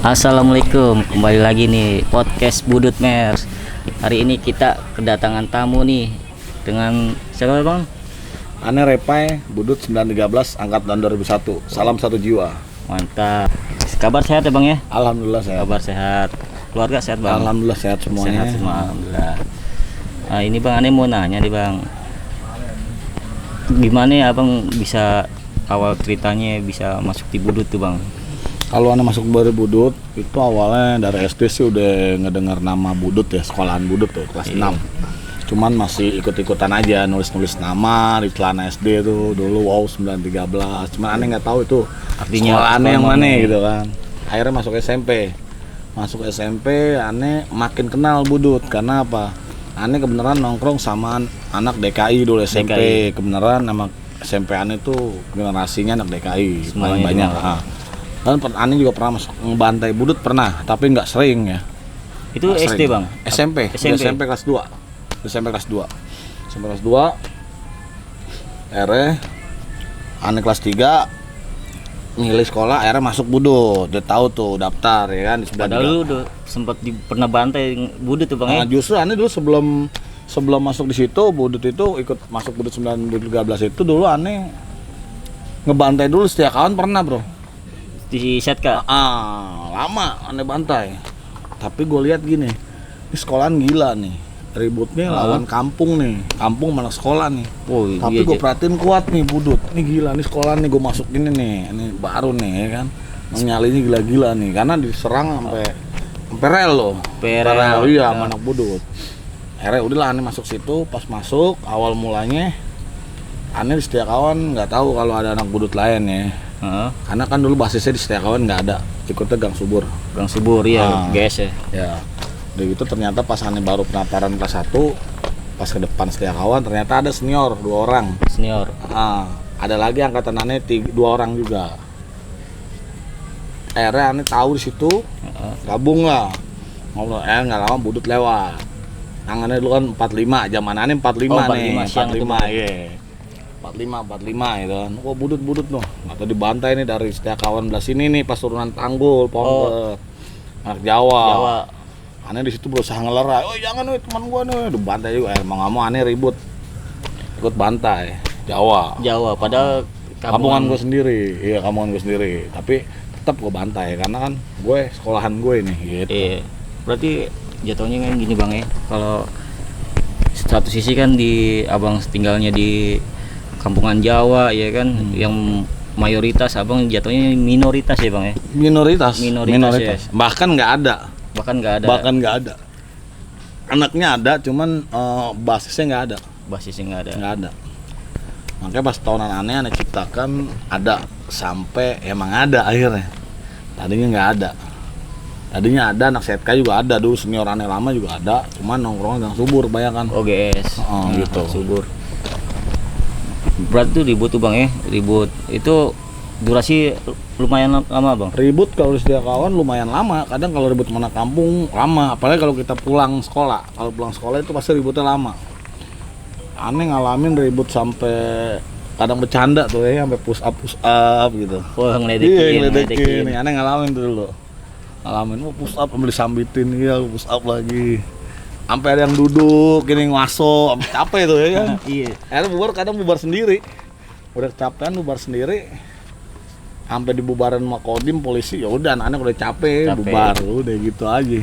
Assalamualaikum, kembali lagi nih podcast Budut Mers. Hari ini kita kedatangan tamu nih dengan siapa bang? Ane Repai, Budut 913, angkatan 2001. Salam satu jiwa. Mantap. Kabar sehat ya bang ya? Alhamdulillah sehat. Kabar sehat. Keluarga sehat bang? Alhamdulillah sehat semuanya. Sehat semua, alhamdulillah. Nah, ini bang, Ane mau nanya nih bang, gimana ya abang bisa awal ceritanya bisa masuk di Budut tuh bang? Kalau Ane masuk dari Budut, itu awalnya dari SD sih udah ngedengar nama Budut ya, sekolahan Budut tuh, kelas 6. Cuman masih ikut-ikutan aja, nulis-nulis nama di celana SD tuh, dulu wow 913. Cuman Ane nggak tahu itu artinya sekolahannya yang mana gitu kan. Akhirnya masuk SMP. Masuk SMP, Ane makin kenal Budut, karena apa? Ane kebenaran nongkrong sama anak DKI dulu SMP. DKI. Kebenaran nama SMP Ane tuh generasinya anak DKI, paling banyak. Dan Ane juga pernah masuk ngebantai Budut pernah, tapi nggak sering ya. Itu nggak SD sering. bang? SMP kelas 2. SMP kelas 2. SMP kelas 2. Ane kelas 3 milih sekolah, akhirnya masuk Budut. Dia tahu tuh daftar ya kan. Padahal lu udah sempat pernah bantai Budut tuh bang ya? Justru Ane dulu sebelum masuk di situ Budut itu ikut masuk Budut 913 itu dulu Ane ngebantai dulu setiap kawan pernah bro. Di set kak? Lama Ane bantai. Tapi gue lihat gini, ini sekolahan gila nih, ributnya lawan kampung nih, kampung malah sekolah nih. Tapi gue perhatiin kuat nih Budut, ini gila nih sekolahan nih, gue masuk ini nih, ini baru nih ya kan, nyalinya gila-gila nih, karena diserang sampai rel loh, rel iya sama anak Budut. Akhirnya udahlah Ane masuk situ, pas masuk awal mulanya Ane di Setiakawan nggak tahu kalau ada anak Budut lain ya. Karena kan dulu basisnya di Setiakawan nggak ada, ikutnya Gang Subur. Gang Subur ya, GS ya. Ya, udah gitu ternyata pas Ane baru pendaftaran kelas 1, pas ke depan Setiakawan ternyata ada senior 2 orang. Senior. Ada lagi angkatan Ane 2 orang juga. Akhirnya Ane tahu di situ, gabung lah. Ngobrol, nggak lama Budut lewat. Tangannya dulu kan 45, zaman Ane 45 nih. 45 iya. 45 gitu kan. Kok Budut noh. Atau dibantai nih dari Setiakawan belah sini nih pas turunan Tanggul, Pongke. Anak Jawa. Ane di situ berusaha ngelerai. Oh jangan nih teman gua nih. Dibantai juga. Emang nggak mau Ane ribut. Ikut bantai. Jawa. Padahal kampungan gue sendiri. Iya, kampungan gue sendiri. Tapi tetap gue bantai karena kan gue sekolahan gue ini gitu. Iya. Berarti jatuhnya kan gini bang ya. Kalau satu sisi kan di abang tinggalnya di kampungan Jawa ya kan, yang mayoritas abang jatuhnya minoritas ya bang ya. Minoritas. Ya. Bahkan nggak ada. Anaknya ada, cuman basisnya nggak ada. Makanya pas tahunan Ane ciptakan ada sampai emang ada akhirnya. Tadinya nggak ada. Tadinya ada anak Setka juga ada dulu, senior Ane lama juga ada, cuman nongkrongnya Gang Subur kebanyakan. GS. Gitu. Subur. Berarti tuh ribut tuh bang ya, ribut itu durasi lumayan lama bang. Ribut kalau di Setiakawan lumayan lama, kadang kalau ribut mana kampung lama, apalagi kalau kita pulang sekolah. Kalau pulang sekolah itu pasti ributnya lama. Ane ngalamin ribut sampai kadang bercanda tuh ya, sampai push up gitu. Ngeledekin. Ane ngalamin tuh dulu. Push up sambil disambitin, iya push up lagi. Sampai ada yang duduk, gini ngaso, capek tuh ya kan. Iya. Akhirnya kadang bubar sendiri. Udah kecapean bubar sendiri. Sampai dibubarin sama Kodim polisi, ya udah anak-anak udah capek, bubar, udah gitu aja.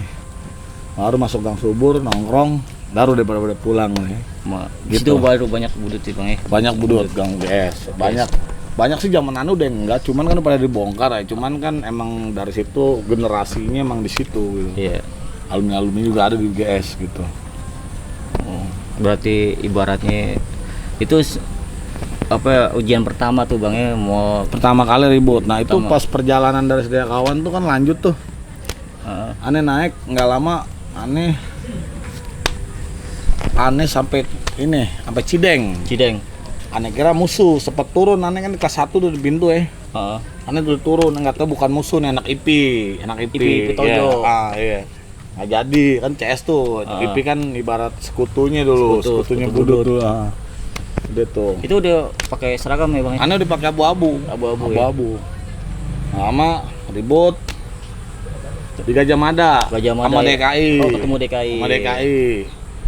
Baru masuk Gang Subur, nongkrong, baru deh pada pulang nih. Gitu baru banyak Budut sih bang ya. Banyak Budut Gang GS. Banyak sih zaman udah enggak, cuman kan pada dibongkar ya. Cuman kan emang dari situ generasinya emang di situ gitu. Iya. Alumni juga ada di GS gitu. Berarti ibaratnya itu apa ujian pertama tuh bang ya, mau pertama kali ribut. Nah itu pas perjalanan dari Setiakawan tuh kan lanjut tuh. Ane naik nggak lama, Ane sampai Cideng. Ane kira musuh, sempat turun. Ane kan kelas 1 tuh di pintu ya. Ane udah turun, nggak tahu bukan musuh nih, anak IP Tojo. Iya. Nggak jadi, kan CS tuh, IP kan ibarat sekutunya dulu, sekutunya Budut dulu. Udah tuh. Itu udah pakai seragam ya bang? Aneh udah pakai abu-abu. Abu-abu ya? Abu-abu. Lama ribut di Gajah Mada. Gajah Mada sama ya? DKI. Oh ketemu DKI. Sama DKI.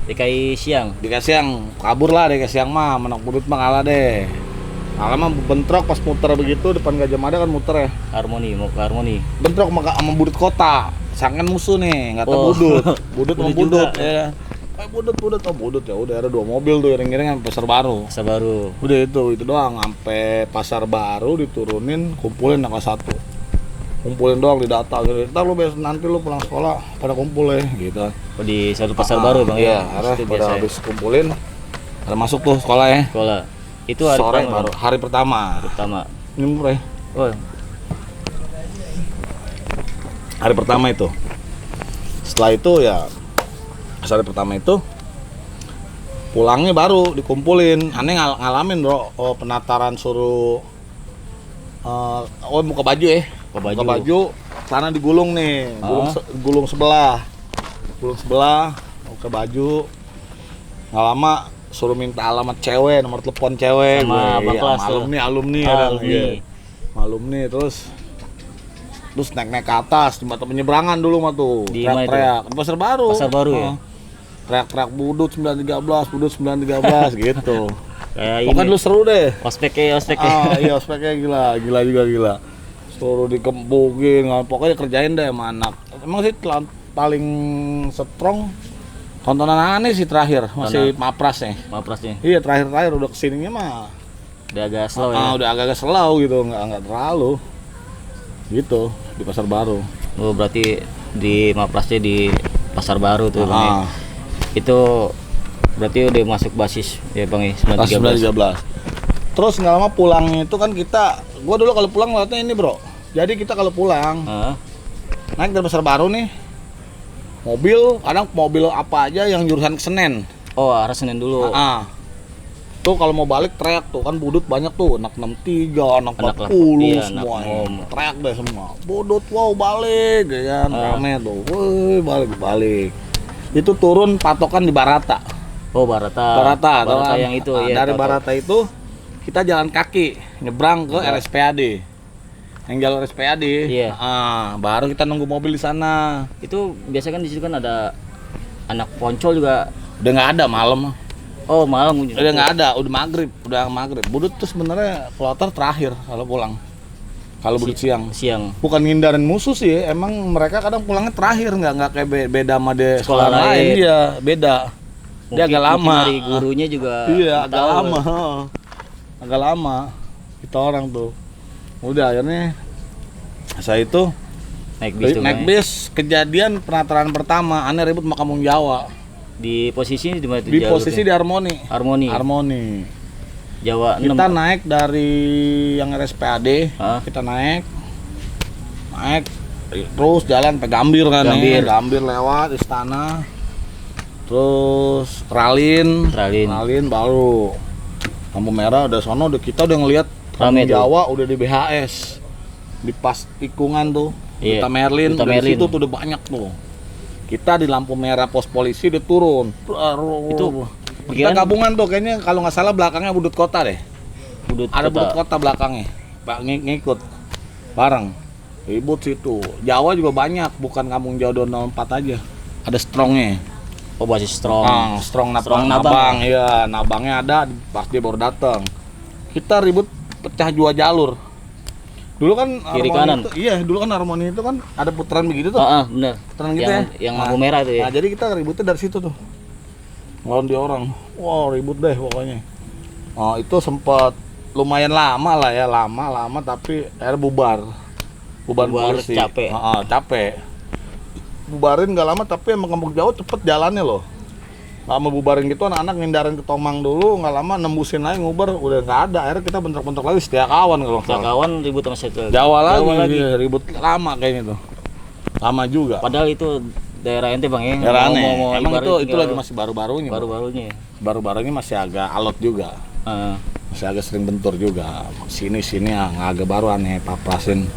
DKI siang. DKI siang kabur lah, DKI siang mah menang Budut mah kalah deh. Kalah mah bentrok pas muter begitu depan Gajah Mada kan muter ya. Harmoni, mau ke Harmoni. Bentrok sama Budut Kota. Sangkan musuh nih, nggak tahu Oh. Budut. Budut sama Budut Budut juga. ya. Budut ya udah ada 2 mobil tuh iring-iring sampai Pasar Baru. Pasar Baru. Udah itu doang sampai Pasar Baru diturunin, kumpulin angka 1. Kumpulin doang di data gitu. Ntar lu besok nanti lu pulang sekolah pada kumpul ya gitu. Oh, di satu Pasar Baru bang Iya, ya? ada Itu pada biasa ya? habis kumpulin ada masuk tuh sekolah ya. Sekolah. Itu hari Sore pertama, baru Bang? hari pertama. Pertama. Ini murah ya. Oh, Hari pertama itu. Setelah itu ya pas hari pertama itu pulangnya baru dikumpulin. Aneh ngalamin bro, penataran suruh buka baju ya. Buka baju, celana digulung nih, gulung sebelah. Gulung sebelah, buka baju. Nggak lama suruh minta alamat cewek, nomor telepon cewek. Sama abang kelas tuh. alumni Oh, ada. alumni. Iya. Alumni terus naik ke atas di mata penyeberangan dulu mah tuh. Di mana itu? Teriak-teriak. Di Pasar Baru. Pasar Baru ya? Teriak-teriak Budut 913, Budut 913 gitu. kayak Pokoknya ini. dulu seru deh. Ospeknya. Iya, ospeknya gila juga gila. Suruh dikempukin, pokoknya kerjain deh sama anak. Emang sih paling strong tontonan aneh sih terakhir, masih Mapras nih. Maprasnya. Iya, terakhir udah kesininya mah Udah agak slow ya? udah agak-agak slow gitu, nggak terlalu gitu di Pasar Baru. Oh, berarti di Maprasnya di Pasar Baru tuh bang ya? Itu berarti udah masuk basis ya bang ya? 913. Terus nggak lama pulangnya itu kan gua dulu kalau pulang lewatnya ini bro. Jadi kita kalau pulang naik dari Pasar Baru nih, kadang mobil apa aja yang jurusan ke Senen. Oh, arah Senen dulu. Tuh kalau mau balik teriak tuh kan Budut banyak tuh, anak 63, anak 40 iya, semua. anak Teriak deh semua. Budut wow balik ya kan, rame tuh. Woi, balik. Itu turun patokan di Barata. Oh, Barata Barata yang itu ya. dari Barata itu kita jalan kaki nyebrang ke RSPAD. Yang jalur RSPAD. Iya. Baru kita nunggu mobil di sana. Itu biasa kan di situ kan ada anak poncol juga. Udah nggak ada malam. Oh, malam Udah nggak ada, udah maghrib. Budut tuh sebenarnya kloter terakhir kalau pulang. Kalau Budut siang. Bukan ngindarin musuh sih, emang mereka kadang pulangnya terakhir, nggak kayak beda sama de sekolah lain. Iya, beda. Dia agak lama. Dari gurunya juga. Iya, agak lama. Kita orang tuh. Udah akhirnya saya itu naik bis, kejadian penataran pertama, aneh ribut sama Kampung Jawa. Di posisi di mana? Di posisi di Harmoni. Jawa 6. Kita naik dari yang RSPAD, kita naik terus jalan sampai Gambir kan. Gambir lewat Istana. Terus Ralin baru lampu merah udah sono, kita udah ngelihat Kampung Jawa udah di BHS. Di pas tikungan tuh. Duta Merlin. Dari situ tuh udah banyak tuh. Kita di lampu merah pos polisi udah turun. Itu kita gabungan tuh kayaknya kalau nggak salah belakangnya Budut Kota deh. Ada Budut Kota belakangnya. Ngikut bareng. Ribut situ. Jawa juga banyak, bukan Kampung Jawa 204 aja. Ada strongnya. Oh, basis strong. Strong Nabang. Iya, Nabangnya ada pas dia baru datang. Kita ribut pecah 2 jalur. Dulu kan kiri kanan. Dulu kan Harmoni itu kan ada putaran begitu tuh. Bener. Putaran gitu ya. Yang lampu merah itu ya. Nah, jadi kita ributnya dari situ tuh. Ngelawan dia orang. Wow, ribut deh pokoknya. Itu sempat lumayan lama lah ya, lama tapi akhirnya bubar polisi. Capek. Capek. Bubarin nggak lama tapi emang Kampung Jawa cepet jalannya loh. Lama bubarin gitu anak-anak ngindarin ke Tomang dulu, nggak lama nembusin lagi ngubar udah nggak ada. Akhirnya kita bentrok-bentrok lagi Setiakawan kalau nggak salah. Setiakawan ribut sama Jawa lagi. Ribut lama kayaknya tuh. Lama juga. Padahal itu daerah ente bang ya. Daerah aneh. Emang itu lagi masih baru-barunya. Baru-barunya masih agak alot juga. Masih agak sering bentur juga. Sini agak baru aneh paprasin.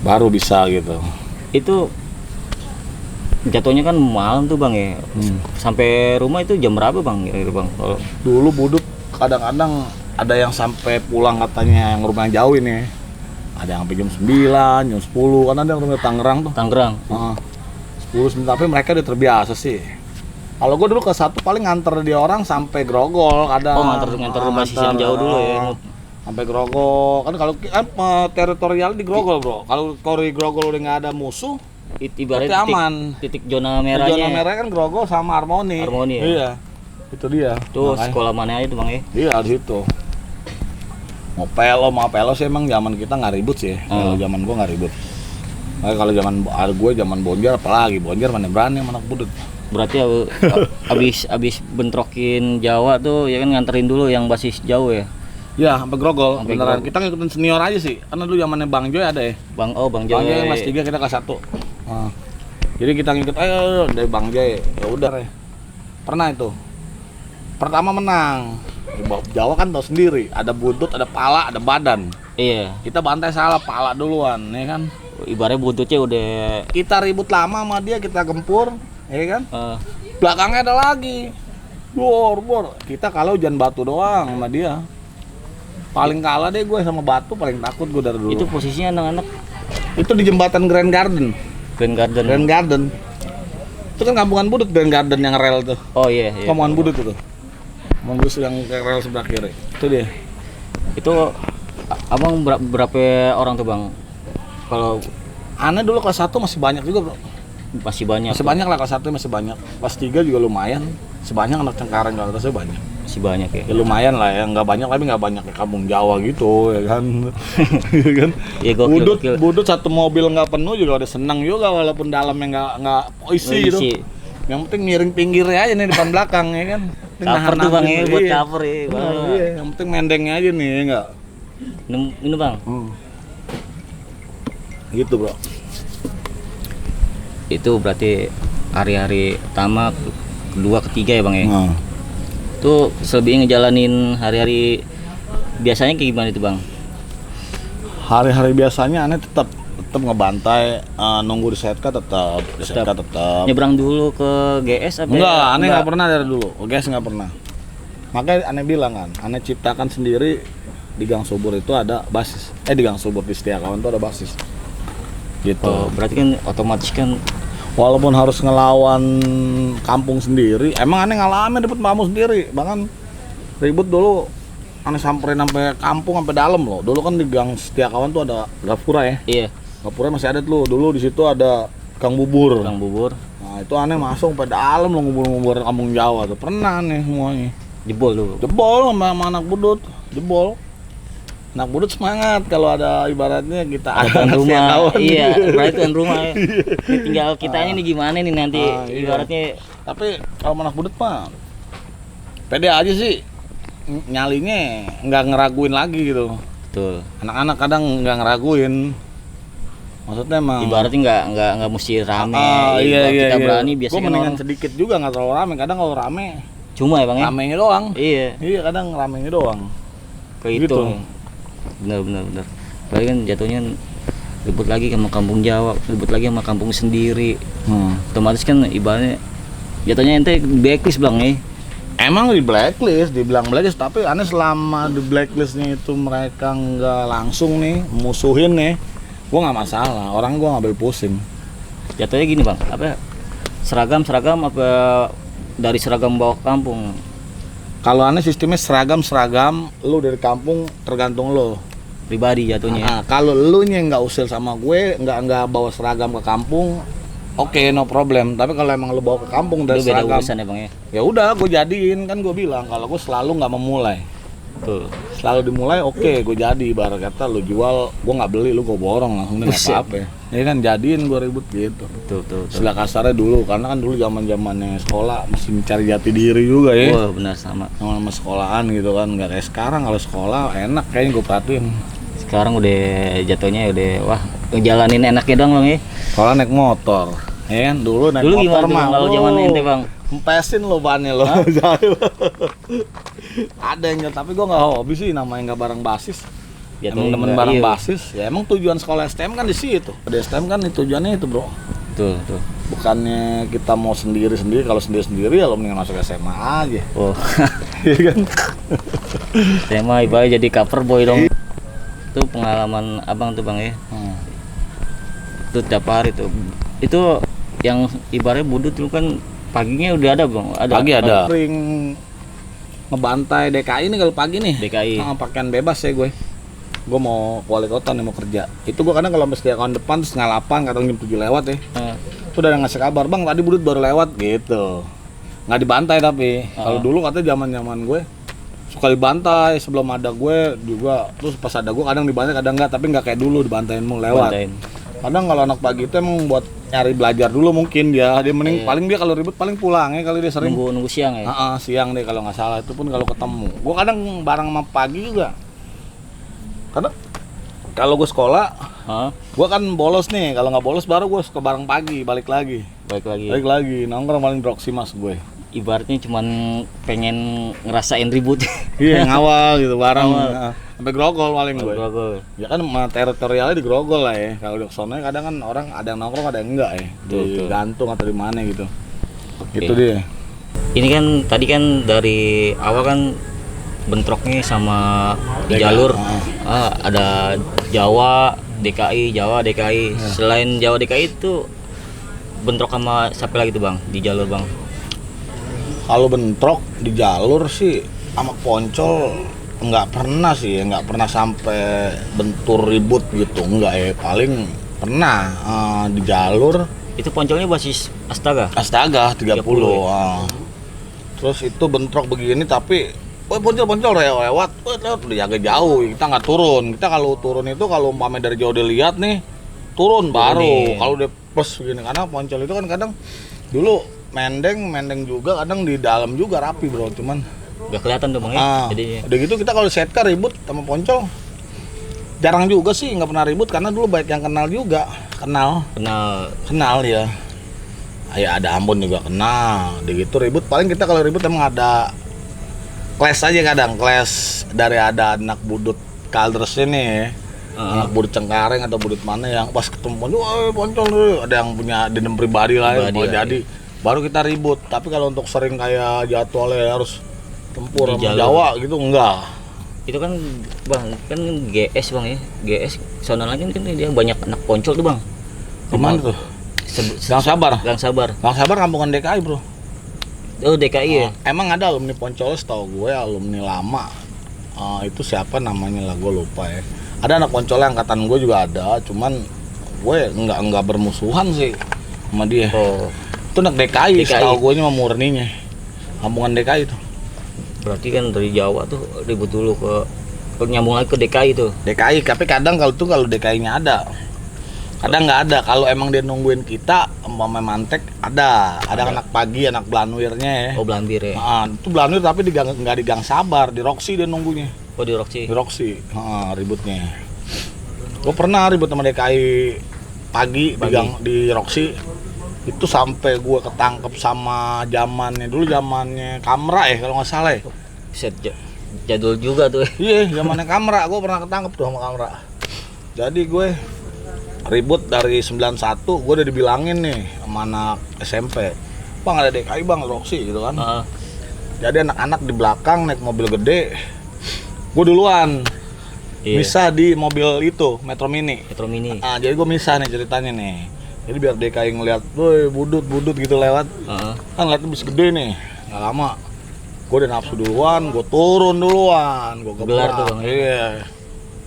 Baru bisa gitu. Itu jatuhnya kan malam tuh bang ya. Sampai rumah itu jam berapa bang? Bang. Dulu Budut kadang-kadang ada yang sampai pulang katanya yang rumahnya jauh ini. Ada yang sampai jam 9, jam 10, kan ada yang rumah Tangerang tuh. Tangerang. 10, 9, tapi mereka udah terbiasa sih. Kalau gue dulu ke satu paling nganter dia orang sampai Grogol kadang. Oh, nganter basis yang jauh dulu ya. Sampai Grogol. Kan kalau teritorial di Grogol, Bro. Kalau di Grogol udah nggak ada musuh, ibaratnya titik zona merahnya. Zona merah kan Grogol sama Harmoni. Harmoni ya. Iya. Itu dia. Tuh sekolah mana itu, Bang ya? Iya, di situ. Mau pelo sih emang zaman kita nggak ribut sih. Kalau zaman gua nggak ribut. Nah, kalau zaman Bonjer apalagi Bonjer mana berani sama anak budut. Berarti abis bentrokin Jawa tuh ya kan nganterin dulu yang basis jauh ya? Ya, sampai Grogol. Beneran kita ngikutin senior aja sih. Karena dulu zamannya Bang Joy ada ya. Bang Joy. Bang Joy kelas 3 kita kelas 1. Jadi kita ngikut ayo dari Bang Joy. Ya udah ya. Pernah itu. Pertama menang. Jawa kan tau sendiri, ada buntut, ada pala, ada badan. Iya. Kita bantai salah pala duluan, ya kan? Ibaratnya buntutnya udah kita ribut lama sama dia, kita gempur, ya kan? Belakangnya ada lagi. Bor. Kita kalau hujan batu doang sama dia. Paling kalah deh gue sama batu, paling takut gue dari dulu. Itu posisinya anak-anak. Itu di jembatan Grand Garden. Grand Garden. Itu kan kampungan budut Grand Garden yang rel tuh. Oh iya. Kampungan budut itu. Mongus yang rel sebelah kiri. Itu dia. Itu abang berapa orang tuh, Bang? Kalau aneh dulu kelas 1 masih banyak juga, Bro. Masih banyak lah kelas 1 masih banyak. Kelas 3 juga lumayan. Sebanyak anak Cengkareng kalau atasnya banyak. Masih banyak ya. Ya lumayan lah ya, nggak banyak tapi nggak banyak kayak kampung Jawa gitu ya kan. Ya kan. Ya, gokil. Budut satu mobil nggak penuh juga udah senang juga walaupun dalamnya nggak isi gitu. Yang penting miring pinggirnya aja nih depan belakang ya kan. Cover tuh Bang ya, buat cover ya. Iya, yang penting mendengnya aja nih ya enggak. Ini Bang. Gitu, Bro. Itu berarti hari-hari pertama, kedua, ketiga ya Bang ya? Tuh selebihnya ngejalanin hari-hari biasanya kayak gimana itu Bang? Hari-hari biasanya aneh tetap ngebantai, nunggu di setka tetap. Nyebrang dulu ke GS apa? Enggak, aneh nggak pernah dari dulu. GS nggak pernah. Makanya aneh bilang kan, aneh ciptakan sendiri di Gang Subur itu ada basis. Di Gang Subur di Setiakawan itu ada basis. Gitu. Oh, berarti kan otomatis kan walaupun harus ngelawan kampung sendiri, emang aneh ngalamin dapat mamu sendiri. Bahkan ribut dulu aneh samperin sampai kampung sampai dalam loh. Dulu kan di Gang Setiakawan tuh ada Gapura ya. Iya. Gapura masih ada tuh. Dulu di situ ada Kang Bubur. Nah, itu aneh masuk sampai dalam loh ngubur-ngubur kampung Jawa tuh. Pernah aneh semuanya. Jebol sama anak budut. Jebol. Anak budut semangat kalau ada ibaratnya kita ada rumah. Iya, berarti tuan rumah ya. Ini tinggal kitanya nih gimana nih nanti ibaratnya. Tapi kalau anak budut mah pede aja sih. Nyalinya nggak ngeraguin lagi gitu. Betul. Anak-anak kadang nggak ngeraguin. Maksudnya emang ibaratnya nggak mesti rame. Iya, kita berani biasanya. Gue mendingan sedikit juga nggak terlalu rame. Kadang kalau rame cuma ya Bang ya? Ramenya doang. Iya, kadang ramenya doang. Kayak gitu. Benar. Berarti kan jatuhnya ribut lagi sama kampung Jawa, ribut lagi sama kampung sendiri. Otomatis kan ibaratnya jatuhnya ente blacklist Bang ya? Emang dibilang blacklist, tapi aneh selama di blacklistnya itu mereka nggak langsung nih musuhin nih, gua nggak masalah, orang gua ngambil pusing. Jatuhnya gini Bang, apa seragam apa dari seragam bawa ke kampung? Kalau aneh sistemnya seragam, lu dari kampung tergantung lo. Pribadi jatuhnya. Kalau lu nya nggak usil sama gue, nggak bawa seragam ke kampung, oke, no problem. Tapi kalau emang lu bawa ke kampung dari beda seragam, urusan ya Bang ya? Ya udah, gue jadiin kan gue bilang kalau gue selalu nggak memulai. Betul. Selalu dimulai, oke, gue jadi. Ibarat kata lu jual, gue nggak beli, lu gue borong langsung nggak apa-apa. Ya kan jadiin gue ribut gitu. Betul. Istilah kasarnya dulu, karena kan dulu zamannya sekolah masih mencari jati diri juga ya. Oh benar sama sekolahan gitu kan, nggak kayak sekarang. Kalau sekolah enak kayaknya gue perhatiin. Sekarang udah jatuhnya udah wah ngejalanin enaknya dong Bang ya. Kalau naik motor, ya kan dulu naik motor gimana mah. Kalau zaman ente Bang? Empesin lo bannya lo. Ada yang tapi gue nggak hobi sih, namanya nggak bareng basis. Emang temen bareng basis, ya emang tujuan sekolah STM kan di situ. Di STM kan tujuannya itu bro. Betul. Bukannya kita mau sendiri, kalau sendiri ya lo mendingan masuk SMA aja. Oh. Iya kan? Saya mah ibaratnya jadi cover boy dong. Itu pengalaman abang tuh bang ya. Itu tiap hari tuh. Itu yang ibaratnya budut lu kan paginya udah ada bang. Ada. Pagi ada. Sering ngebantai DKI nih kalau pagi nih. DKI. Pakaian bebas ya gue. Gue mau wali kota nih mau kerja. Itu gue kadang kalau mesti kawan depan terus setengah 8 kadang jam 7 lewat ya. Itu udah ngasih kabar, bang tadi budut baru lewat gitu. Nggak dibantai tapi. Kalau dulu katanya zaman gue suka dibantai sebelum ada gue juga. Terus pas ada gue kadang dibantai kadang enggak, tapi nggak kayak dulu dibantain mau lewat. Kadang kalau anak pagi itu emang buat nyari belajar dulu mungkin dia mending paling dia kalau ribut paling pulang ya kali dia sering nunggu siang ya. Siang deh kalau nggak salah, itu pun kalau ketemu. Gue kadang bareng sama pagi juga. Karena kalau gue sekolah, gue kan bolos nih. Kalau nggak bolos baru gue suka bareng pagi balik lagi nongkrong paling Proximas gue. Ibaratnya cuman pengen ngerasain ribut. Iya ngawal gitu bareng. Sampai grogol paling gue. Ya kan teritorialnya di grogol lah ya. Kalau di sana kadang kan orang ada yang nongkrong ada yang enggak ya. Digantung atau di mana gitu. Gitu dia. Ini kan tadi kan dari awal kan bentroknya sama di jalur. Ada Jawa, DKI. Selain Jawa DKI itu bentrok sama siapa lagi tuh bang di jalur bang? Kalau bentrok di jalur sih sama Poncol nggak pernah sampai bentur ribut gitu, enggak ya. Paling pernah di jalur. Itu Poncolnya basis Astaga 30. Terus itu bentrok begini tapi Poncol lewat udah agak jauh, kita nggak turun. Kita kalau turun itu kalau umpamanya dari jauh dilihat nih turun baru. Kalau udah plus begini karena Poncol itu kan kadang dulu mendeng juga kadang di dalam juga rapi bro, cuman gak kelihatan tuh bang ya. Udah gitu kita kalau setka ribut sama Poncol jarang juga sih, nggak pernah ribut karena dulu baik yang kenal juga kenal ya. Ya ada Ambon juga kenal. Udah gitu ribut paling kita kalau ribut emang ada clash aja kadang, clash dari ada anak budut Kalders ini anak budut Cengkareng atau budut mana yang pas ketemu Poncol ada yang punya dendam pribadi lah jadi baru kita ribut. Tapi kalau untuk sering kayak jadwalnya harus tempur sama Jawa gitu enggak. Itu kan bang kan GS bang ya, GS sono lagi kan dia banyak anak Poncol tuh bang. Gimana tuh? Gang Sabar kampungan DKI bro. Oh DKI ya? Emang ada alumni Poncol setahu gue, alumni lama. Itu siapa namanya lah gue lupa ya. Ada anak Poncol angkatan gue juga ada, cuman gue enggak bermusuhan sih sama dia. Itu anak DKI. Setahu gue nya murninya kampungan DKI tuh. Berarti kan dari Jawa tuh ribut dulu ke nyambung lagi ke DKI tuh. DKI, tapi kadang kalau DKI-nya ada. Kadang nggak ada. Kalau emang dia nungguin kita, umpamanya mantek ada anak pagi, anak Belanwirnya ya. Oh Belanwir ya. Itu Belanwir tapi nggak di Gang Sabar, di Roxy dia nunggunya. Oh di Roxy. Di Roxy. Ributnya. Gue pernah ribut sama DKI pagi. Di Roxy. Itu sampai gue ketangkep sama zamannya Kamra ya kalau nggak salah ya. Set jadul juga tuh. Iya, zamannya Kamra, gue pernah ketangkep tuh sama Kamra. Jadi gue ribut dari 91, gue udah dibilangin nih sama anak SMP, bang ada DKI bang Roxy gitu kan. Jadi anak-anak di belakang naik mobil gede, gue duluan. Misah di mobil itu Metro Mini. Jadi gue misah nih ceritanya nih. Jadi biar DKI ngeliat, woi budut gitu lewat, kan ngeliatnya bis gede nih, nggak lama, gue udah nafsu duluan, gue turun duluan, gue gebrak, iya,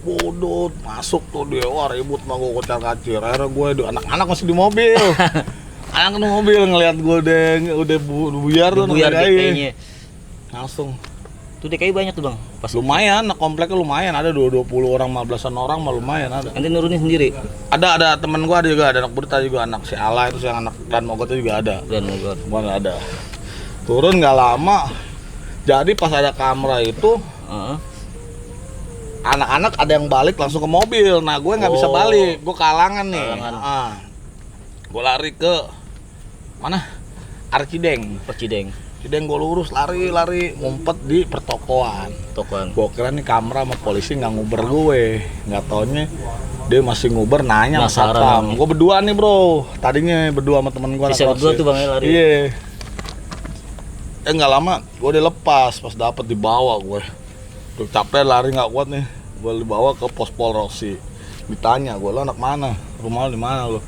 budut masuk tuh dia, wah ribut mah gue kocar-kacir, akhirnya gue anak-anak masih di mobil, anak di mobil ngeliat gue udah buyar tuh DKI, langsung. Tuh DKI banyak tuh bang? Pas lumayan, kompleknya lumayan, ada 20 orang, 15-an orang mah lumayan ada. Nanti nurunin sendiri? Ada temen gua juga, ada anak Burta juga, anak si Ala itu yang anak Dan Mogot itu juga ada. Dan Mogot? Gua ada. Turun gak lama, jadi pas ada kamera itu, anak-anak ada yang balik langsung ke mobil, nah gue gak bisa balik, gue kalangan nih. Gue lari ke, mana? Arcideng. Cideng gue lurus lari ngumpet di pertokoan. Gue kira nih kamera sama polisi nggak nguber gue, nggak taunya dia masih nguber nanya sama satpam. Gue berdua nih bro, tadinya berdua sama temen gue. Bisa berdua tuh bang lari. Iya. nggak lama gue dilepas, pas dapet dibawa gue. Tuh capek lari nggak kuat nih, gue dibawa ke pos Polrosi. Ditanya gue, lo anak mana? Rumah lo di mana lo?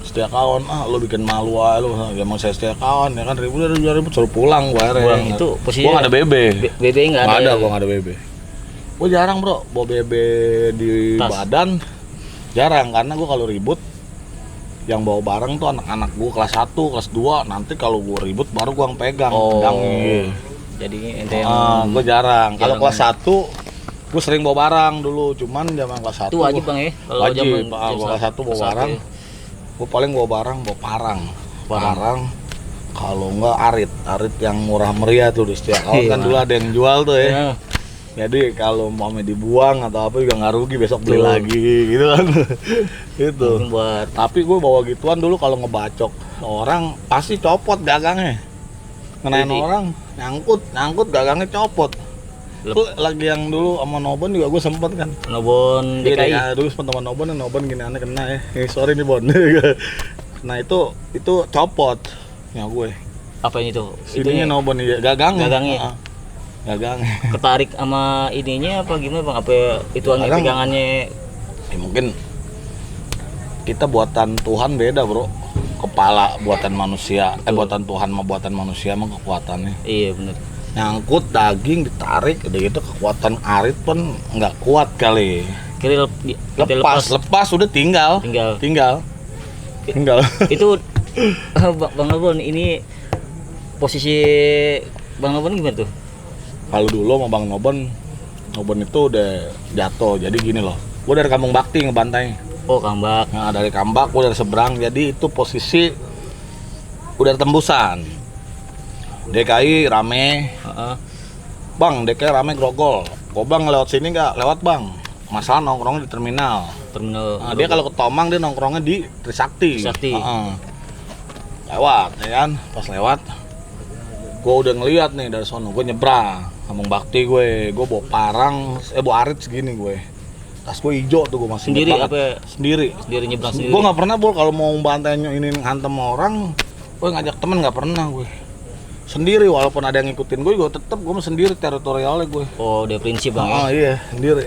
Setia kawan. Lo bikin malu aja lo. Ya emang saya setia kawan ya kan, ribut suruh pulang gue akhirnya. Pulang itu posisinya. Gue nggak ada BB. BB nggak ada. Nggak ada, gue nggak ada BB. Gue jarang bro, bawa BB di badan. Jarang, karena gue kalau ribut yang bawa barang tuh anak-anak gue kelas 1, kelas 2. Nanti kalau gue ribut baru gue yang pegang. Jadi ente yang gue jarang. Kalau kelas 1 gue sering bawa barang dulu, cuman zaman kelas 1 itu wajib bang ya? Kalau wajib, zaman kelas 1 bawa barang. Gue paling bawa barang, bawa parang. Kalau enggak arit yang murah meriah tuh di setiap kawan kan dulu ada yang jual tuh ya. Jadi kalau mau dibuang atau apa juga nggak rugi, besok beli lagi gitu kan. Gitu. Tapi gue bawa gituan dulu, kalau ngebacok orang pasti copot gagangnya. Ngenain orang, nyangkut gagangnya copot. Itu lagi yang dulu sama Nobon juga gue sempet kan. Nobon DKI. Ya, dulu teman Nobon gini aneh kena ya. Sorry nih Bon. Nah itu copot ya gue. Apa ini tuh? Itunya Nobon ya, gagangnya. Ketarik sama ininya apa gimana bang? Apa ituannya pegangannya? Ya mungkin kita buatan Tuhan beda bro. Kepala buatan manusia, buatan Tuhan sama buatan manusia emang kekuatannya. Iya benar. Nyangkut daging ditarik, udah gitu kekuatan arit pun nggak kuat kali. Kira lepas udah tinggal. Itu Bang Nobon, ini posisi Bang Nobon gimana tuh? Kalau dulu sama Bang Nobon itu udah jatuh. Jadi gini loh, gue dari Kampung Bakti ngebantai. Oh Kambak. Nah dari Kambak gue dari seberang, jadi itu posisi udah tembusan. DKI rame. Bang, DKI rame grogol. Kok bang lewat sini nggak? Lewat bang. Masalah nongkrongnya di terminal. Nah, dia kalau ke Tomang dia nongkrongnya di Trisakti. Lewat, ya kan? Pas lewat, gue udah ngeliat nih dari sono. Gue nyebrang, Kampung Bakti gue bawa parang, bawa arit segini gue. Tas gue hijau tuh, gue masih sendiri apa? Sendiri nyebrang sendiri. Gue nggak pernah kalau mau bantainya ini hantem orang, gue ngajak temen nggak pernah gue. Sendiri, walaupun ada yang ngikutin gue tetep gue sendiri teritorialnya gue. Oh, dia prinsip bang. Iya, sendiri.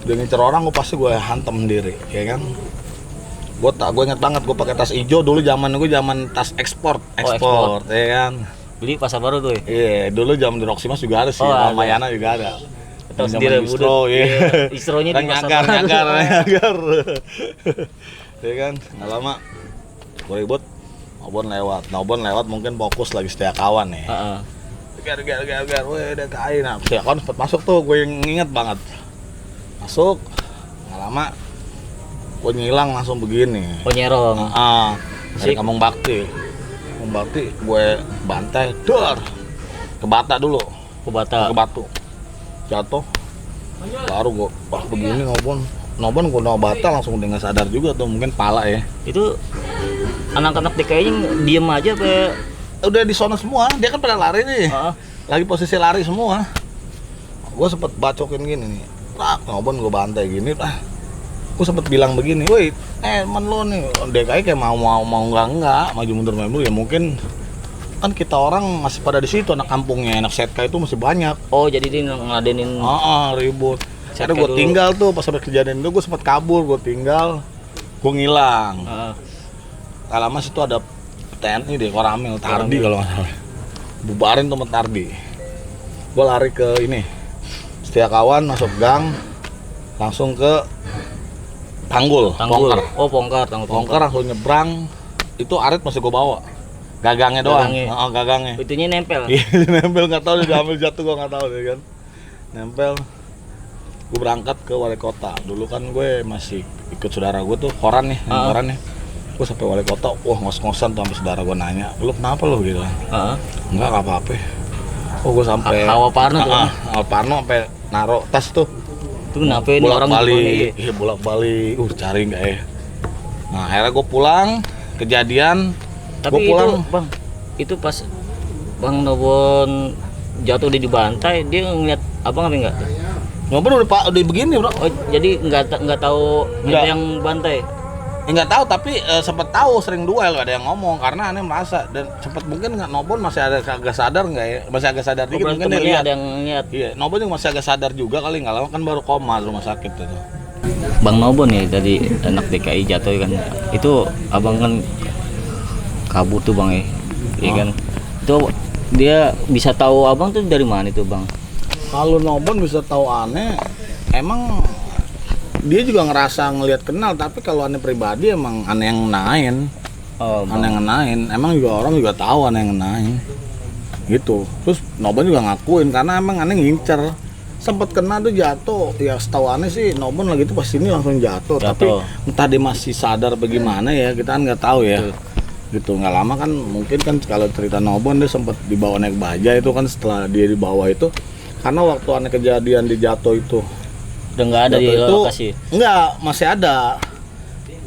Dia ngincer orang gue pasti gue hantem sendiri, ya kan? Gue inget banget gue pakai tas hijau dulu, zaman tas ekspor, ya kan? Beli pasar baru tuh ya? Iya, dulu zaman di Roximas juga ada sih, Mayana juga ada. Tahu sendiri distro, iya. Distronya di nyagar. Ya kan, nggak lama gue ribut, Nobon lewat mungkin fokus lagi setia kawan nih. Gar, weh DKI. Nah, setia kawan sempat masuk tuh, gue inget banget. Masuk, nggak lama gue ngilang langsung begini. Oh nyerong. Dari Kampung Bakti gue bantai, ke Bata dulu. Ke Batu. Jatuh. Baru gue begini Nobon gue Bata langsung udah nggak sadar juga tuh, mungkin pala ya. Itu anak-anak DKI-nya diem aja apa? Udah di sono semua, dia kan pada lari nih. Lagi posisi lari semua. Gue sempet bacokin gini nih. Nobon gue bantai gini, gue sempet bilang begini, woi, temen lo nih, DKI kayak mau enggak, maju mundur ya mungkin kan kita orang masih pada di situ, anak kampungnya, anak setka itu masih banyak. Oh jadi dia ngeladenin. Ribut. Karena gue tinggal tuh pas sampai kejadian itu gue sempet kabur, gue ngilang. Gak lama situ ada TNI deh, Koramil, Tardi kalau nggak salah. Bubarin tuh sama Tardi. Gue lari ke ini, setia kawan, masuk gang, langsung ke Tanggul. Pongker. Oh Pongker langsung nyebrang. Itu arit masih gue bawa. Gagangnya doang. Gagangnya. Itunya nempel. Iya, nempel, nggak tahu dia ambil jatuh, gue nggak tahu deh kan. Nempel. Gue berangkat ke wali kota. Dulu kan gue masih ikut saudara gue tuh, koran nih. Gue sampai wali kota, ngos-ngosan tuh sampai saudara gue nanya, lu kenapa lu gitu kan? Enggak apa-apa. Gue sampai Hawa Parno tuh. Hawa Parno sampai naruh tas tuh. Itu kenapa ini orang bolak-balik, cari nggak ya? Nah akhirnya gue pulang, kejadian. Tapi pulang. Itu bang, itu pas Bang Nobon jatuh di bantai, dia ngeliat abang apa enggak? Nobon udah begini bro. Oh jadi nggak tahu kita yang bantai? Nggak tahu, tapi sempat tahu sering duel, ada yang ngomong karena aneh merasa dan sempat mungkin nggak Nobon masih ada agak sadar nggak ya, masih agak sadar dikit mungkin dia lihat. Ada yang lihat. Iya, Nobon juga masih agak sadar juga kali, nggak lama kan baru koma di rumah sakit itu. Bang Nobon ya tadi anak DKI jatuh kan, itu abang kan kabur tuh bang ya, iya kan? Itu dia bisa tahu abang tuh dari mana itu bang? Kalau Nobon bisa tahu aneh, emang dia juga ngerasa ngelihat kenal, tapi kalau aneh pribadi emang aneh yang ngenain. Aneh yang ngenain, emang juga orang juga tahu aneh yang ngenain gitu. Terus Nobon juga ngakuin karena emang aneh ngincer, sempet kena tuh jatuh ya, setahu aneh sih Nobon lagi tuh pas ini langsung jatuh. Tapi entah dia masih sadar bagaimana ya, kita kan nggak tahu ya. Gitu, nggak lama kan mungkin kan kalau cerita Nobon dia sempat dibawa naik baja itu kan, setelah dia dibawa itu karena waktu aneh kejadian di jatuh itu udah nggak ada di lokasi. Enggak, masih ada.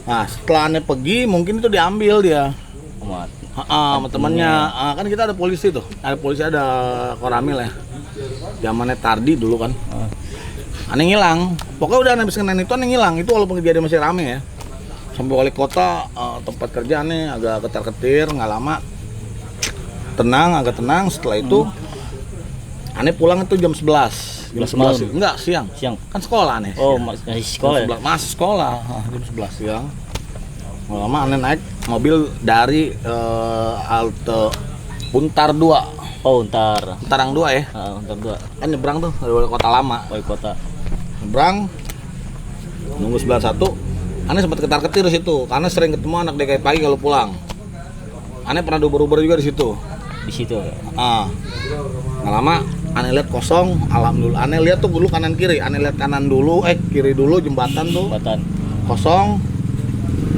Nah setelah aneh pergi mungkin itu diambil dia sama temennya. Kan kita ada polisi tuh, ada koramil ya, zamannya Tardi dulu kan. Aneh ngilang, pokoknya udah aneh bisa kenain itu, aneh ngilang itu walaupun kejadian masih rame ya. Sampai wali kota tempat kerja aneh agak ketar-ketir, nggak lama agak tenang. Setelah itu aneh pulang itu jam 11. Jam 11 enggak, siang kan sekolah aneh. Masih sekolah ya? Masih sekolah, jam 11 siang. Nggak lama aneh naik mobil dari halte Untar 2. Untarang 2 ya? Untar 2 kan nyebrang tuh dari wali kota lama. Nyebrang nunggu 91. Aneh sempat ketar-ketir di situ karena sering ketemu anak DKI pagi kalau pulang. Aneh pernah uber juga di situ. Nggak lama aneh lihat kosong, alhamdulillah. Aneh lihat tuh dulu kanan kiri, aneh lihat kanan dulu, kiri dulu jembatan kosong,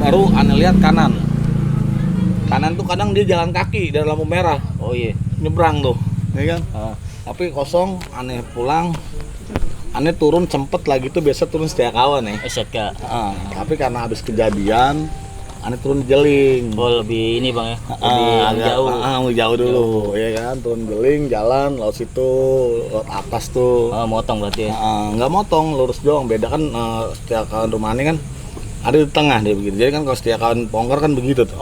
baru aneh lihat kanan tuh kadang dia jalan kaki dari lampu merah. Nyebrang tuh ya kan. Tapi kosong. Aneh pulang, aneh turun sempet lagi tuh, biasa turun Setia Kawan ya. Tapi karena habis kejadian aneh turun Jeling. Lebih ini bang ya, lebih jauh dulu ya kan, turun Jeling, jalan laut situ, laut atas tuh. Motong berarti ya? Nggak motong, lurus doang. Beda kan Setia Kawan rumah aneh kan ada di tengah dia begitu. Jadi kan kalau Setia Kawan Pongker kan begitu tuh.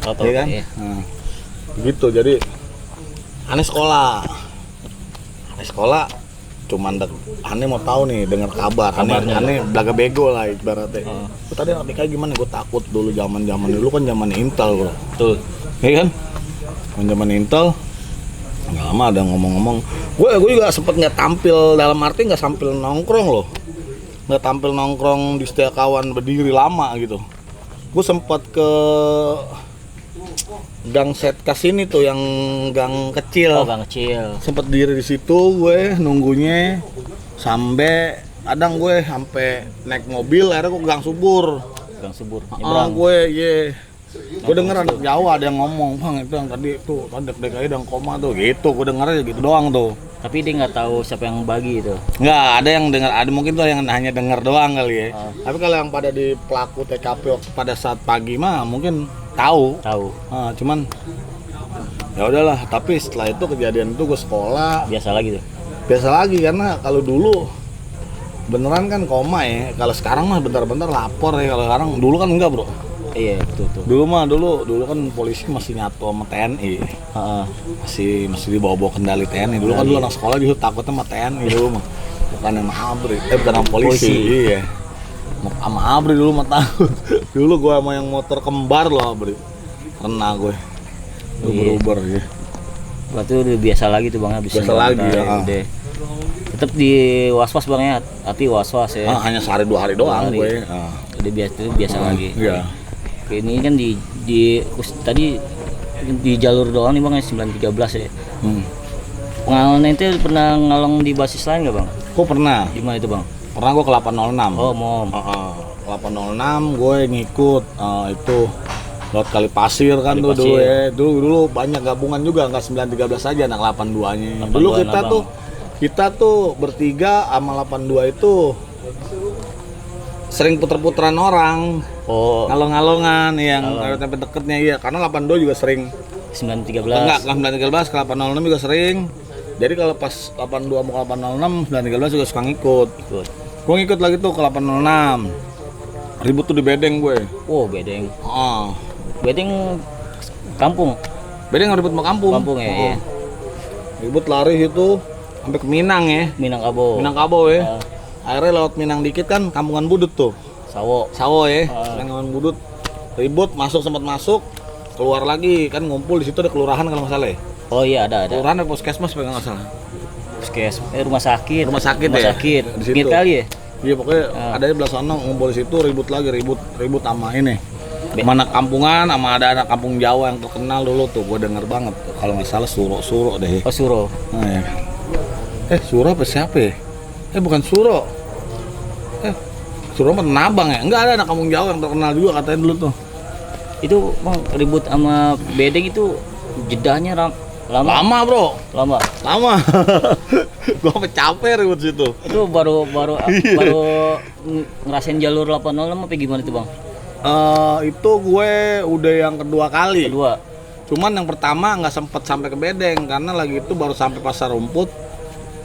Tahu kan? Begitu. Jadi aneh sekolah cuman aneh mau tahu nih, dengar kabar. Aneh belaga bego lah ibaratnya. Tadi anak kayak gimana, gue takut dulu zaman dulu kan zaman Intel bro. Betul. Iya kan? Zaman Intel nggak lama ada ngomong-ngomong. Gue juga sempet nggak tampil, dalam arti nggak tampil nongkrong loh. Nggak tampil nongkrong di Setia Kawan berdiri lama gitu. Gue sempet ke gang Setkas ini tuh, yang gang kecil. Gang kecil. Sempet diri di situ gue nunggunya sampai kadang gue sampai naik mobil, akhirnya gue ke gang Subur. Gue denger anak Jawa ada yang ngomong, bang itu yang tadi tuh DKI dan koma tuh gitu. Gue denger aja gitu doang tuh. Tapi dia nggak tahu siapa yang bagi itu. Nggak, ada yang dengar, ada mungkin tuh yang hanya dengar doang kali ya. Tapi kalau yang pada di pelaku TKP pada saat pagi mah mungkin tahu. Cuman ya udahlah. Tapi setelah itu kejadian itu gue sekolah biasa lagi karena kalau dulu beneran kan koma ya. Kalau sekarang mah bentar-bentar lapor ya. Kalau sekarang, dulu kan enggak bro. Iya betul. Dulu kan polisi masih nyatu sama TNI. Masih dibawa kendali TNI. Dulu kan anak sekolah juga takutnya sama TNI dulu mah. Bukan sama ABRI, bukan sama polisi. Iya. Sama ABRI dulu mah takut. Dulu gue sama yang motor kembar loh ABRI. Kena gue. Uber ya. Berarti udah biasa lagi tuh bang, biasa lagi ya. Tetap di was-was bang ya, hati was-was ya. Hanya sehari 2 hari doang gue. Udah biasa lagi. Iya. Ini kan di tadi di jalur doang nih bang, 913 ya. Pengalaman itu pernah ngalong di basis lain nggak bang? Gue pernah. Di mana itu bang? Pernah gue ke 806. 806 gue ngikut itu Laut Kali Pasir kan tuh dulu ya. Dulu banyak gabungan juga, nggak 913 aja, anak 82-nya. Dulu kita tuh bertiga sama 82 itu sering puter-puteran orang. Ngalong-ngalongan yang sampai deketnya ya, karena 82 juga sering 913. Enggak, 913 ke 806 juga sering. Jadi kalau pas 82 mau ke 806, 913 juga suka ngikut. Gue ngikut lagi tuh ke 806. Ribut tuh di Bedeng gue. Oh, Bedeng. Ah. Bedeng kampung. Bedeng ribut sama kampung. Kampung ya, iya. Ribut lari itu sampai ke Minang ya. Minangkabau. Minangkabau ya. Akhirnya lewat Minang dikit kan kampungan Budut tuh. Sawo ya. Kampungan Budut. Ribut, sempat masuk, keluar lagi kan ngumpul di situ ada kelurahan kalau nggak salah ya. Oh iya ada. Kelurahan ada puskesmas kalau nggak salah. Rumah sakit. Rumah sakit rumah ya. sakit. Di situ. Pinggir kali ya. Iya pokoknya ada di belah sana ngumpul di situ ribut sama ini. Mana kampungan sama ada anak kampung Jawa yang terkenal dulu tuh, gue denger banget kalau nggak salah Suro deh. Oh Suro. Nah, ya. Suro apa siapa ya? Bukan Suro. Suro mah Nabang ya? Enggak, ada anak kampung Jawa yang terkenal juga katanya dulu tuh. Itu bang ribut sama Bedeng itu jedanya lama Bro. Lama. Gua sampai capek ribut situ. Itu baru ngerasain jalur 806 apa gimana itu bang? Itu gue udah yang kedua kali. Cuman yang pertama nggak sempet sampai ke Bedeng karena lagi itu baru sampai Pasar Rumput.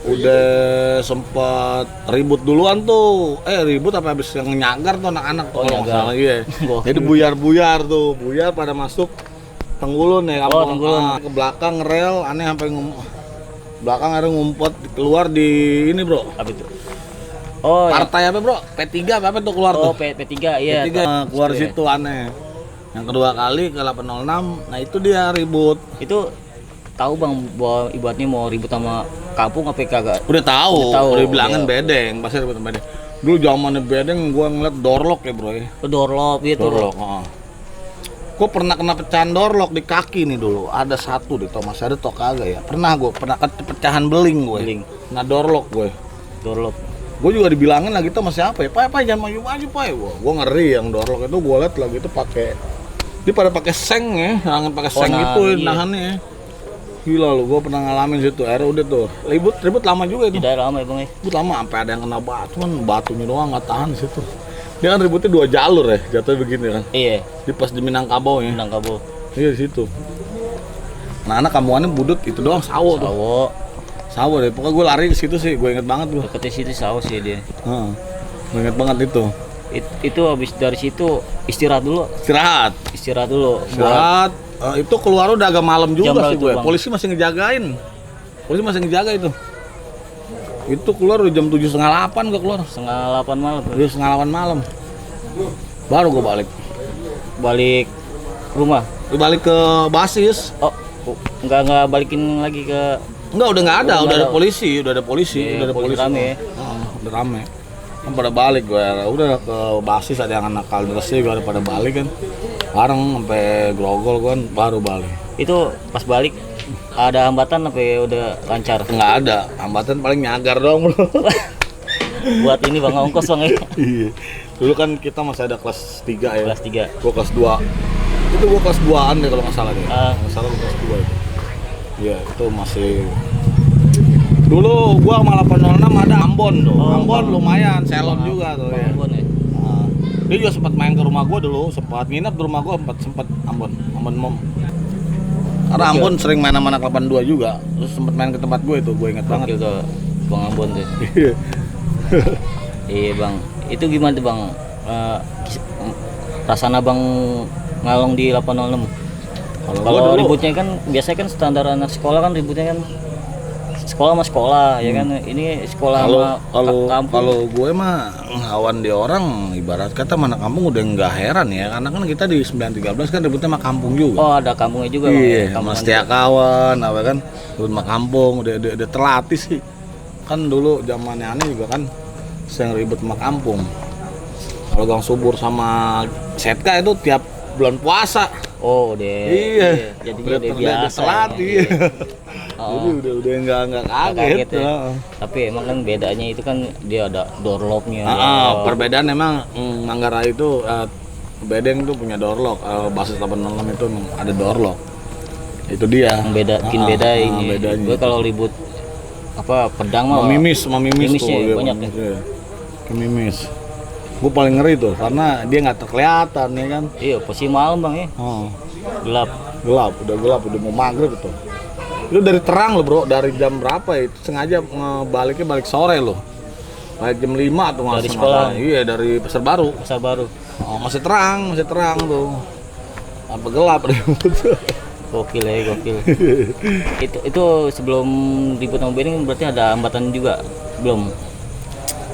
Udah sempet ribut duluan tuh. Ribut apa habis yang nyagar tuh anak-anak tuh. Nyagar. Iya. Jadi buyar pada masuk Tenggulun ya kampung. Ke belakang rel aneh sampai belakang ada ngumpet keluar di ini bro. Apa itu? Oh partai apa bro? P3 apa tuh keluar tuh? P3 iya. P3 keluar situ aneh. Yang kedua kali ke 806, nah itu dia ribut. Itu tahu bang bahwa ibaratnya mau ribut sama kampung apa kagak? Udah tahu. Udah bilangin iya. Bedeng, pasti ribut sama Bedeng. Dulu zamannya Bedeng gua ngeliat Dorlok ya bro ya. Dorlok gitu. Dorlok, Gue pernah kena pecahan dorlok di kaki nih dulu. Ada satu di Thomas ada toh kagak ya. Pernah pecahan beling gue. Nah dorlok gue. Gue juga dibilangin lagi tuh masih apa ya? Pak jangan maju Pak. Gue ngeri yang dorlok itu gue liat lagi itu pakai. Dia pada pakai seng ya, angin pakai seng gitu nahannya. Gila lu, gue pernah ngalamin situ. Akhirnya udah tuh. Ribut lama juga itu. Tidak lama ya bang ya. Ribut lama sampai ada yang kena batu, cuman batunya doang nggak tahan di situ. Dia kan ributnya 2 jalur ya, jatuhnya begini kan. Iya. Di pas di Minangkabau ya. Iya di situ. Nah, anak kampungannya Budut itu doang sawo tuh. Sawo deh. Pokoknya gue lari ke situ sih, gue inget banget gue. Dekat situ sawo sih dia. Gue inget banget itu. Itu habis dari situ istirahat dulu. Istirahat. Itu keluar udah agak malam juga sih gue. Bang? Polisi masih ngejagain. Itu. Itu keluar udah jam 7:30 gue keluar. 7:30 malam. 7:30 malam. Baru gue balik rumah. Balik ke basis. Oh, enggak balikin lagi ke. Enggak, udah nggak ada. Udah ada polisi. Rame. Udah rame. Kan pada balik gue. Udah ke basis ada yang anak kaldersi gue ada pada balik kan. Bareng sampai grogol kan baru balik. Itu pas balik ada hambatan apa ya udah lancar? Nggak ada, hambatan paling nyagar dong bro. Buat ini bang ongkos bang ya? Iya. Dulu kan kita masih ada kelas 3 ya. Kelas 3. Gua kelas 2. Itu gua kelas 2-an deh kalau nggak salah deh. Nggak salah gua kelas 2 itu. Iya itu masih. Dulu gua sama 806 ada Ambon tuh. Ambon lumayan, selon juga tuh ya. Ambon ya. Dia juga sempat main ke rumah gua dulu, sempat nginep di rumah gua sempat Ambon Mom. Karena Ambon sering main sama anak 82 juga, terus sempat main ke tempat gue itu, gue inget banget. Itu Bang Ambon tuh. Iya bang, itu gimana tuh bang? Rasanya bang ngalong di 806. Kalau ributnya kan biasanya kan standar anak sekolah kan ributnya kan sekolah sama sekolah ya kan, ini sekolah sama kampung. Kalau gue mah ngelawan di orang ibarat kata mana kampung udah nggak heran ya, karena kan kita di 913 kan ributnya sama kampung juga. Oh ada kampungnya juga iya, sama setia kawan apa kan rumah kampung udah terlatih sih kan. Dulu zamannya aneh juga kan sering ribut sama kampung. Kalau Gang Subur sama Setka itu tiap bulan puasa. Oh deh. Iya. Jadi udah biasa. Iya. Jadi udah nggak kaget ya. Tapi emang kan bedanya itu kan dia ada doorlocknya. Perbedaan emang Manggarai itu Bedeng tuh punya doorlock. Basis 806 itu ada doorlock. Itu dia. Bikin beda ini. Bedanya. Gue kalau ribut apa pedang mah. Mimis tuh. Banyak nih. Mimis. Gue paling ngeri tuh karena dia nggak terkelihatan ya kan. Iya, posisi malam bang ya. Gelap, udah mau maghrib tuh. Itu dari terang loh bro, dari jam berapa ya? Itu sengaja balik sore loh. Kayak jam 5 tuh dari sekolah. Iya, dari Pasar Baru. Pasar Baru. Oh, masih terang tuh. Apa gelap ribut. Gokil ya, gokil. Itu sebelum ribut sama Benny berarti ada hambatan juga belum?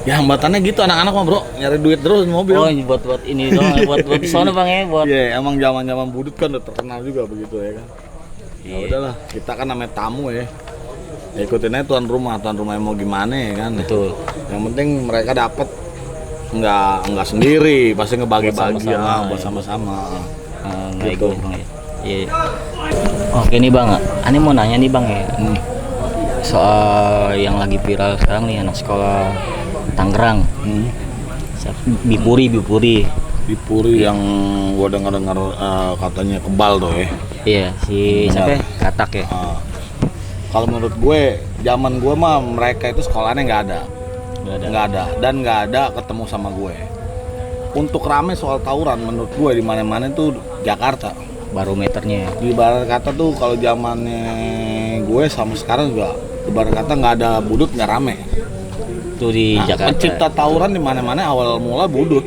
Ya hambatannya gitu anak-anak mah bro, nyari duit terus di mobil. Oh buat ini doang, buat sono bang ya, buat. Iya, emang zaman budut kan udah terkenal juga begitu ya kan. Ya udahlah, kita kan namanya tamu ya. Ya ikutin aja tuan rumah yang mau gimana ya kan. Betul. Yang penting mereka dapat nggak sendiri, pasti ngebagi-bagi buat sama-sama. Gitu. Bang ya. Iya. Oke nih bang, ani mau nanya nih bang ya. Soal yang lagi viral sekarang nih anak sekolah Tangerang. Bipuri yang gua dengar katanya kebal tuh ya. Iya, si siapa? Katak ya. Kalau menurut gue, zaman gue mah mereka itu sekolahnya nggak ada dan nggak ada ketemu sama gue. Untuk rame soal tawuran menurut gue di mana-mana itu Jakarta. Barometernya. Di ibarat kata tuh kalau zamannya gue sama sekarang juga ibarat kata nggak ada budut nggak rame. Itu di Jakarta. Pencipta tawuran di mana-mana awal mula budut.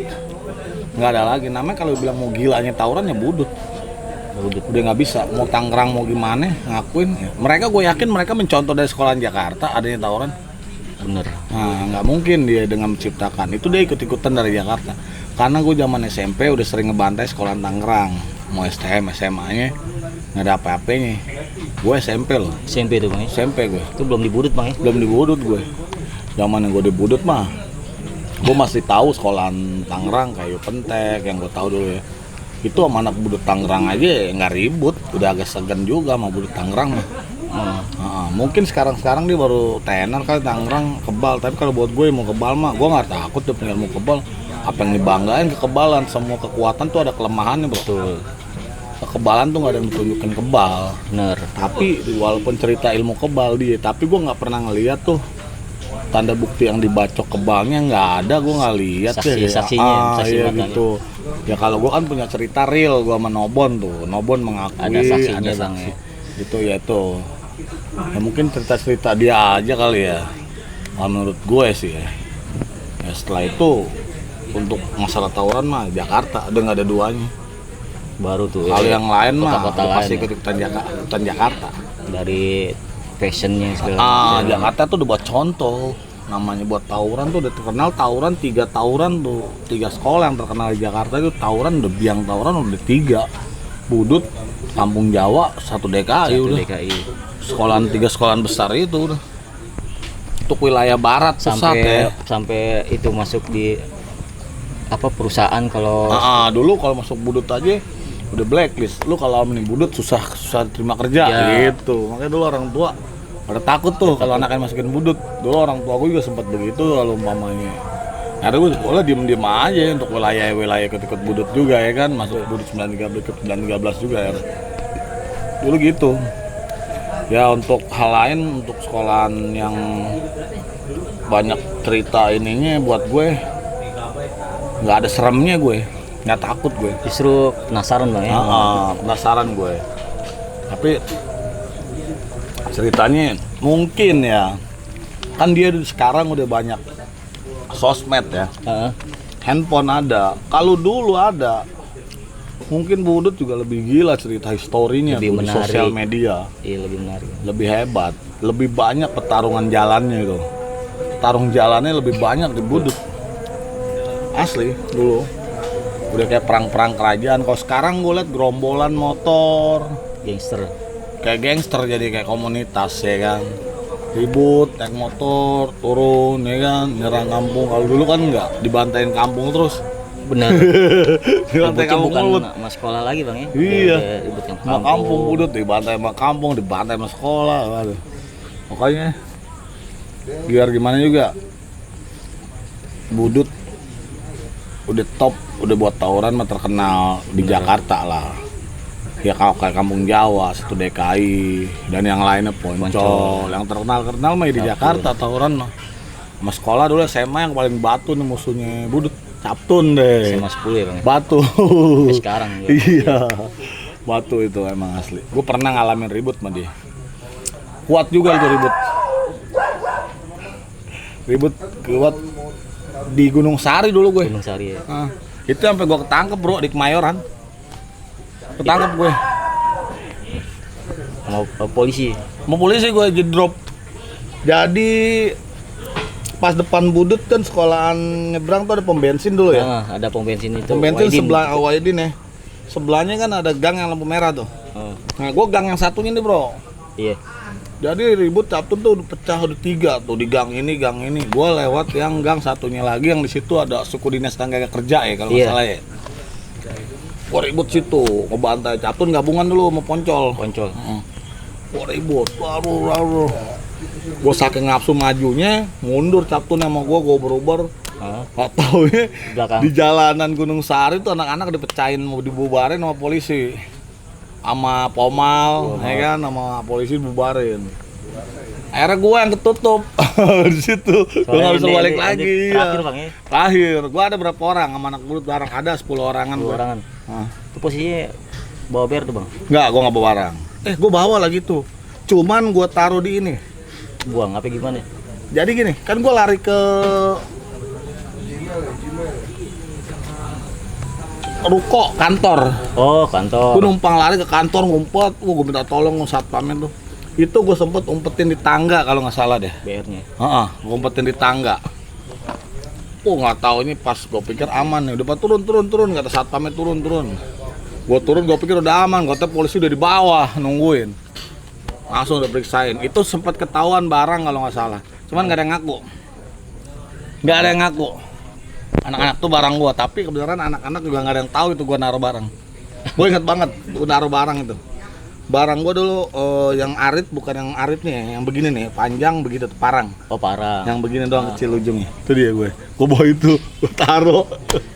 Nggak ada lagi namanya kalau bilang mau gilanya tawuran ya budut. Udah nggak bisa, mau Tangerang mau gimana ngakuin ya. Mereka gue yakin mereka mencontoh dari sekolah Jakarta adanya tawuran. Bener. Nah nggak mungkin dia dengan menciptakan itu, dia ikut-ikutan dari Jakarta. Karena gue zaman SMP udah sering ngebantai sekolah Tangerang, mau STM SMA nya nggak ada apa-apanya. Gue SMP loh. SMP tuh bang. SMP gue. Itu belum dibudut bang ya? Belum dibudut gue. Zaman yang gue dibudut mah, gue masih tahu sekolah Tangerang kayak Pentek yang gue tahu dulu ya. Itu sama anak budut Tangerang aja nggak ribut, udah agak segan juga sama budut Tangerang mah. Mungkin sekarang dia baru tenar kali Tangerang kebal, tapi kalau buat gue mau kebal mah gue nggak takut dia punya ilmu kebal. Apa yang dibanggain kekebalan, semua kekuatan tuh ada kelemahannya betul. Kekebalan tuh nggak ada yang ditunjukin kebal. Bener. Tapi walaupun cerita ilmu kebal dia, tapi gue nggak pernah ngeliat tuh tanda bukti yang dibacok kebalnya nggak ada, gue nggak lihat saksinya ya gitu. Ya kalau gue kan punya cerita real gue sama Nobon mengakui ada saksinya ada bang saksi. Ya. Itu ya itu. Ya mungkin cerita dia aja kali ya. Nah, menurut gue sih ya. Ya setelah itu untuk masalah tawuran mah Jakarta udah nggak ada duanya. Baru tuh. Kalau yang lain mah pasti ya. ikutan Jakarta. Dari fashionnya segala. Jakarta tuh udah buat contoh. Namanya buat tawuran tuh udah terkenal tawuran 3 sekolah yang terkenal di Jakarta itu tawuran udah biang tawuran udah 3. Budut, Kampung Jawa, 1 DKI udah. Sekolahan 3 sekolahan besar itu udah. Untuk wilayah barat sampai itu masuk di apa perusahaan kalau dulu kalau masuk budut aja udah blacklist. Lu kalau nih budut susah terima kerja gitu. Makanya dulu orang tua pada takut tuh kalau anaknya masukin budut. Dulu orang tua gue juga sempat begitu kalau umpamanya. Akhirnya gue sekolah diem aja untuk wilayah ikut budut juga ya kan. Masuk budut 913 juga ya. Dulu gitu. Ya untuk hal lain, untuk sekolahan yang banyak cerita ininya buat gue nggak ada seremnya gue. Nggak takut gue. Justru penasaran bang ya? Penasaran gue. Tapi ceritanya mungkin ya kan dia sekarang udah banyak sosmed ya. Handphone ada. Kalau dulu ada mungkin budut juga lebih gila cerita historinya di sosial media. Iya lebih menarik. Lebih hebat. Lebih banyak pertarungan jalannya itu. Tarung jalannya lebih banyak di budut. Asli dulu. Udah kayak perang-perang kerajaan. Kalau sekarang gue liat gerombolan motor, gangster. Kayak gangster jadi kayak komunitas ya kan. Ribut, naik motor, turun ya kan, nyerang kampung. Kalau dulu kan enggak, dibantain kampung terus. Benar. Dibantai kampung bukan sama sekolah lagi bang ya? Iya. Sama kampung budut, dibantai sama kampung, dibantai sama sekolah. Waduh. Pokoknya biar gimana juga budut udah top, udah buat tawuran mah terkenal di Jakarta lah. Ya kalau kayak Kampung Jawa, 1 DKI dan yang lainnya Poncol. Yang terkenal mah di Jakarta tawuran mah. Sama sekolah dulu SMA yang paling batu nih musuhnya budut. Captun deh. SMA 10 ya bang? Batu. Sekarang ya. Iya. Batu itu emang asli. Gue pernah ngalamin ribut sama dia. Kuat juga itu ribut. Kuat Di Gunung Sari dulu gue. Gunung Sari ya. Itu sampai gue ketangkep bro di Kemayoran. Ketangkep gue. Mau polisi. Mau polisi gue jadi drop. Jadi pas depan Budut kan sekolahan nyebrang tuh ada pom bensin dulu ya. Ada pom bensin itu. Pom bensin Wahidin. sebelah Wahidin ya. Sebelahnya kan ada gang yang lampu merah tuh. Nah gue gang yang satunya nih bro. Iya. Jadi ribut Sabtu tuh udah pecah udah 3 tuh di gang ini. Gue lewat yang gang satunya lagi yang di situ ada suku dinas tenaga kerja ya kalau nggak salah ya. Gue ribut situ, ngebantai Captun gabungan dulu sama Poncol. Gue ribut, baru. Gue saking nafsu majunya, mundur Captun sama gue berubar. Gak tau ya, di jalanan Gunung Sari tuh anak-anak dipecahin mau dibubarin sama polisi. Sama Pomal, ya kan, sama polisi bubarin. Akhirnya gue yang ketutup di situ, gue nggak bisa balik lagi. Terakhir bang ya? Terakhir, gue ada berapa orang sama anak Budut bareng, ada 10 orangan. 10 orangan. Itu posisinya bawa bear tuh bang? Enggak, gue nggak bawa barang. Gue bawa lagi tuh, cuman gue taruh di ini. Buang apa gimana? Jadi gini, kan gue lari ke ruko kantor. Oh kantor. Gue numpang lari ke kantor ngumpet, gue minta tolong satpamnya tuh. Itu gue sempet umpetin di tangga kalau nggak salah deh. BR-nya. Gue umpetin di tangga. Nggak tahu ini pas gue pikir aman nih, udah turun kata satpamnya turun. Gue turun gue pikir udah aman, gue polisi udah di bawah nungguin. Langsung udah periksain. Itu sempat ketahuan barang kalau nggak salah. Cuman nggak ada yang ngaku. Anak-anak tuh barang gua, tapi kebenaran anak-anak juga nggak ada yang tahu itu gua naruh barang. Gua inget banget gua naruh barang itu. Barang gua dulu yang arit, bukan yang arit nih, yang begini nih, panjang begitu parang. Oh parang. Yang begini doang kecil ujungnya. Itu dia gue. Gua bawa itu, gua taruh.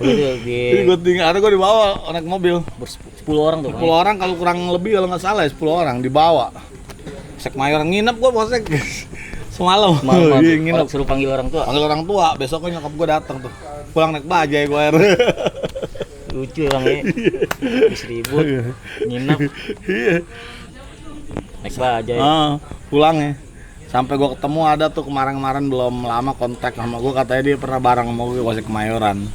Jadi gua tinggal, ada gua dibawa naik mobil. 10 orang tuh. 10 orang kalau kurang lebih kalau nggak salah ya 10 orang dibawa. Sek Mayor nginep gua posek. Semalam nginep. Suruh panggil orang tua. Panggil orang tua, besoknya nyokap gua datang tuh. Pulang naik bajai gue air. Lucu bang ya. Ribut, nginep. Naik bajai. Pulang ya. Sampai gue ketemu ada tuh kemarin belum lama kontak sama gue, katanya dia pernah bareng sama gue masih Kemayoran.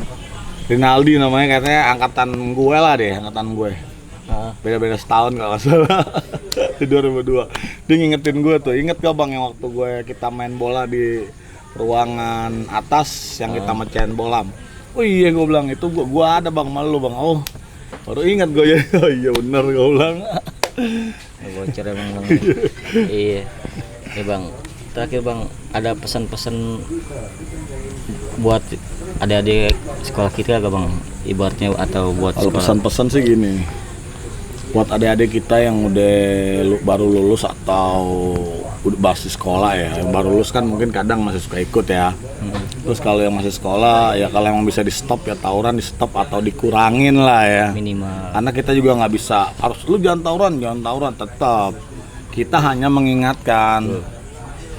Rinaldi namanya, katanya angkatan gue lah deh, angkatan gue. Beda-beda setahun kalau nggak salah. Di 2002. Dia ngingetin gue tuh, inget gak bang yang waktu kita main bola di ruangan atas yang kita mecahin bola. Oh iya gue bilang itu gue ada bang malu bang. Oh baru ingat gue ya. Oh iya bener gue bilang. Bocor ya bang. Iya. Ya bang. Terakhir bang, ada pesan-pesan buat adik-adik sekolah kita gak bang? Ibaratnya atau buat kalau sekolah? Pesan-pesan sih gini. Buat adik-adik kita yang udah baru lulus atau udah masih sekolah ya, yang baru lulus kan mungkin kadang masih suka ikut ya. Terus kalau yang masih sekolah ya kalau emang bisa di stop ya tawuran di stop atau dikurangin lah ya. Minimal. Karena kita juga nggak bisa harus lu jangan tawuran tetap. Kita hanya mengingatkan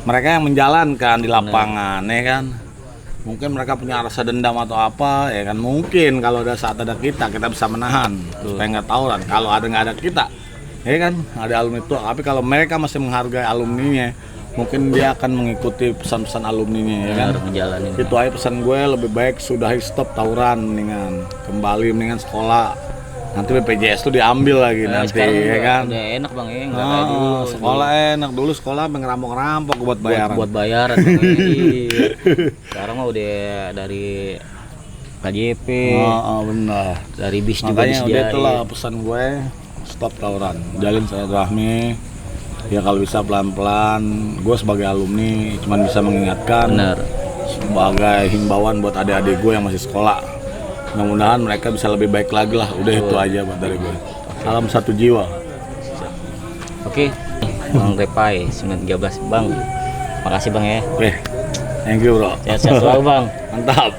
mereka yang menjalankan di lapangan ya kan. Mungkin mereka punya rasa dendam atau apa ya kan, mungkin kalau ada saat ada kita bisa menahan supaya nggak tawuran. Kalau nggak ada kita ya kan, ada alumni tua, tapi kalau mereka masih menghargai alumninya mungkin dia akan mengikuti pesan-pesan alumninya ya kan. Itu aja pesan gue, lebih baik sudahi stop tawuran, mendingan kembali mendingan sekolah. Nanti BPJS tuh diambil lagi nanti ya kan. Udah enak bang ya, sekolah enak dulu, sekolah ngerampok-ngerampok buat bayaran. Buat bayaran. Sekarang mah udah dari KJP. Benar. Dari bis juga makanya disediain. udah itulah pesan gue, stop tawuran, jalin silaturahmi. Ya kalau bisa pelan-pelan. Gue sebagai alumni cuman bisa mengingatkan. Benar. Sebagai himbauan buat adik-adik gue yang masih sekolah. Mudah-mudahan mereka bisa lebih baik lagi lah. Udah itu aja buat dari gue. Salam satu jiwa. Oke, Bang Repai 913 Bang. Makasih Bang ya. Oke. Thank you bro. Sehat-sehat selalu Bang. Mantap.